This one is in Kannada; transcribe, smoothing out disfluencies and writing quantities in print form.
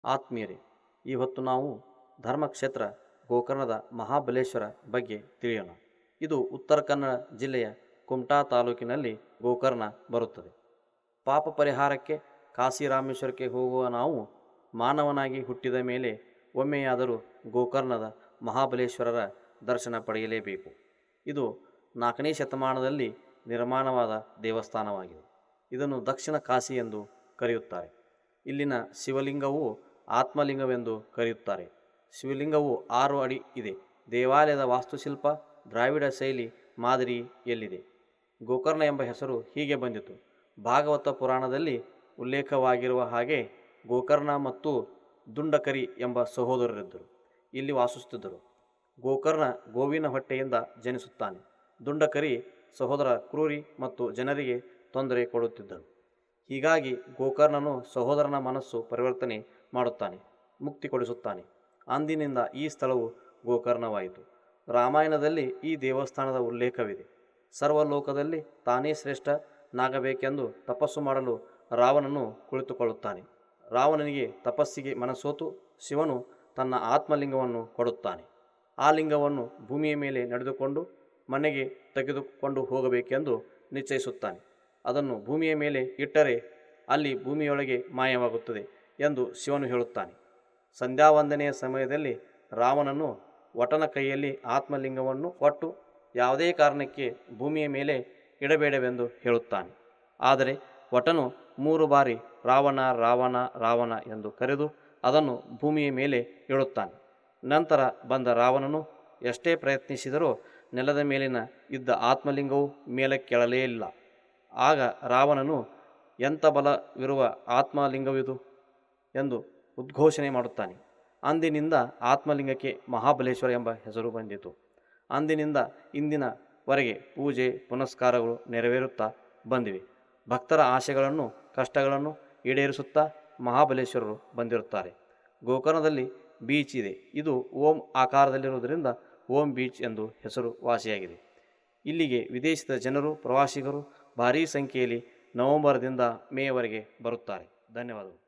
ಆತ್ಮೀಯರೇ, ಈ ಹೊತ್ತು ನಾವು ಧರ್ಮಕ್ಷೇತ್ರ ಗೋಕರ್ಣದ ಮಹಾಬಲೇಶ್ವರ ಬಗ್ಗೆ ತಿಳಿಯೋಣ. ಇದು ಉತ್ತರ ಕನ್ನಡ ಜಿಲ್ಲೆಯ ಕುಮಟಾ ತಾಲೂಕಿನಲ್ಲಿ ಗೋಕರ್ಣ ಬರುತ್ತದೆ. ಪಾಪ ಪರಿಹಾರಕ್ಕೆ ಕಾಶಿ ರಾಮೇಶ್ವರಕ್ಕೆ ಹೋಗುವ ನಾವು ಮಾನವನಾಗಿ ಹುಟ್ಟಿದ ಮೇಲೆ ಒಮ್ಮೆಯಾದರೂ ಗೋಕರ್ಣದ ಮಹಾಬಲೇಶ್ವರರ ದರ್ಶನ ಪಡೆಯಲೇಬೇಕು. ಇದು 4ನೇ ಶತಮಾನದಲ್ಲಿ ನಿರ್ಮಾಣವಾದ ದೇವಸ್ಥಾನವಾಗಿದೆ. ಇದನ್ನು ದಕ್ಷಿಣ ಕಾಶಿ ಎಂದು ಕರೆಯುತ್ತಾರೆ. ಇಲ್ಲಿನ ಶಿವಲಿಂಗವು ಆತ್ಮಲಿಂಗವೆಂದು ಕರೆಯುತ್ತಾರೆ. ಶಿವಲಿಂಗವು 6 ಅಡಿ ಇದೆ. ದೇವಾಲಯದ ವಾಸ್ತುಶಿಲ್ಪ ದ್ರಾವಿಡ ಶೈಲಿ ಮಾದರಿಯಲ್ಲಿದೆ. ಗೋಕರ್ಣ ಎಂಬ ಹೆಸರು ಹೀಗೆ ಬಂದಿತು. ಭಾಗವತ ಪುರಾಣದಲ್ಲಿ ಉಲ್ಲೇಖವಾಗಿರುವ ಹಾಗೆ ಗೋಕರ್ಣ ಮತ್ತು ದುಂಡಕರಿ ಎಂಬ ಸಹೋದರರಿದ್ದರು. ಇಲ್ಲಿ ವಾಸಿಸುತ್ತಿದ್ದರು. ಗೋಕರ್ಣ ಗೋವಿನ ಹೊಟ್ಟೆಯಿಂದ ಜನಿಸುತ್ತಾನೆ. ದುಂಡಕರಿ ಸಹೋದರ ಕ್ರೂರಿ ಮತ್ತು ಜನರಿಗೆ ತೊಂದರೆ ಕೊಡುತ್ತಿದ್ದನು. ಹೀಗಾಗಿ ಗೋಕರ್ಣನು ಸಹೋದರನ ಮನಸ್ಸು ಪರಿವರ್ತನೆ ಮಾಡುತ್ತಾನೆ, ಮುಕ್ತಿ ಕೊಡಿಸುತ್ತಾನೆ. ಅಂದಿನಿಂದ ಈ ಸ್ಥಳವು ಗೋಕರ್ಣವಾಯಿತು. ರಾಮಾಯಣದಲ್ಲಿ ಈ ದೇವಸ್ಥಾನದ ಉಲ್ಲೇಖವಿದೆ. ಸರ್ವಲೋಕದಲ್ಲಿ ತಾನೇ ಶ್ರೇಷ್ಠನಾಗಬೇಕೆಂದು ತಪಸ್ಸು ಮಾಡಲು ರಾವಣನು ಕುಳಿತುಕೊಳ್ಳುತ್ತಾನೆ. ರಾವಣನಿಗೆ ತಪಸ್ಸಿಗೆ ಮನಸೋತು ಶಿವನು ತನ್ನ ಆತ್ಮಲಿಂಗವನ್ನು ಕೊಡುತ್ತಾನೆ. ಆ ಲಿಂಗವನ್ನು ಭೂಮಿಯ ಮೇಲೆ ನಡೆದುಕೊಂಡು ಮನೆಗೆ ತೆಗೆದುಕೊಂಡು ಹೋಗಬೇಕೆಂದು ನಿಶ್ಚಯಿಸುತ್ತಾನೆ. ಅದನ್ನು ಭೂಮಿಯ ಮೇಲೆ ಇಟ್ಟರೆ ಅಲ್ಲಿ ಭೂಮಿಯೊಳಗೆ ಮಾಯವಾಗುತ್ತದೆ ಎಂದು ಶಿವನು ಹೇಳುತ್ತಾನೆ. ಸಂಧ್ಯಾವಂದನೆಯ ಸಮಯದಲ್ಲಿ ರಾವಣನು ವಟನ ಕೈಯಲ್ಲಿ ಆತ್ಮಲಿಂಗವನ್ನು ಕೊಟ್ಟು ಯಾವುದೇ ಕಾರಣಕ್ಕೆ ಭೂಮಿಯ ಮೇಲೆ ಇಡಬೇಡವೆಂದು ಹೇಳುತ್ತಾನೆ. ಆದರೆ ವಟನು 3 ಬಾರಿ ರಾವಣ ರಾವಣ ರಾವಣ ಎಂದು ಕರೆದು ಅದನ್ನು ಭೂಮಿಯ ಮೇಲೆ ಇಡುತ್ತಾನೆ. ನಂತರ ಬಂದ ರಾವಣನು ಎಷ್ಟೇ ಪ್ರಯತ್ನಿಸಿದರೂ ನೆಲದ ಮೇಲಿನ ಇದ್ದ ಆತ್ಮಲಿಂಗವು ಮೇಲಕ್ಕೇಳಲೇ ಇಲ್ಲ. ಆಗ ರಾವಣನು ಎಂಥ ಬಲವಿರುವ ಆತ್ಮಲಿಂಗವಿದು ಎಂದು ಉದ್ಘೋಷಣೆ ಮಾಡುತ್ತಾನೆ. ಅಂದಿನಿಂದ ಆತ್ಮಲಿಂಗಕ್ಕೆ ಮಹಾಬಲೇಶ್ವರ ಎಂಬ ಹೆಸರು ಬಂದಿತು. ಅಂದಿನಿಂದ ಇಂದಿನವರೆಗೆ ಪೂಜೆ ಪುನಸ್ಕಾರಗಳು ನೆರವೇರುತ್ತಾ ಬಂದಿವೆ. ಭಕ್ತರ ಆಶೆಗಳನ್ನು ಕಷ್ಟಗಳನ್ನು ಈಡೇರಿಸುತ್ತಾ ಮಹಾಬಲೇಶ್ವರರು ಬಂದಿರುತ್ತಾರೆ. ಗೋಕರ್ಣದಲ್ಲಿ ಬೀಚ್ ಇದೆ. ಇದು ಓಂ ಆಕಾರದಲ್ಲಿರುವುದರಿಂದ ಓಂ ಬೀಚ್ ಎಂದು ಹೆಸರು ವಾಸಿಯಾಗಿದೆ. ಇಲ್ಲಿಗೆ ವಿದೇಶದ ಜನರು ಪ್ರವಾಸಿಗರು ಭಾರೀ ಸಂಖ್ಯೆಯಲ್ಲಿ ನವೆಂಬರ್ದಿಂದ ಮೇವರೆಗೆ ಬರುತ್ತಾರೆ. ಧನ್ಯವಾದಗಳು.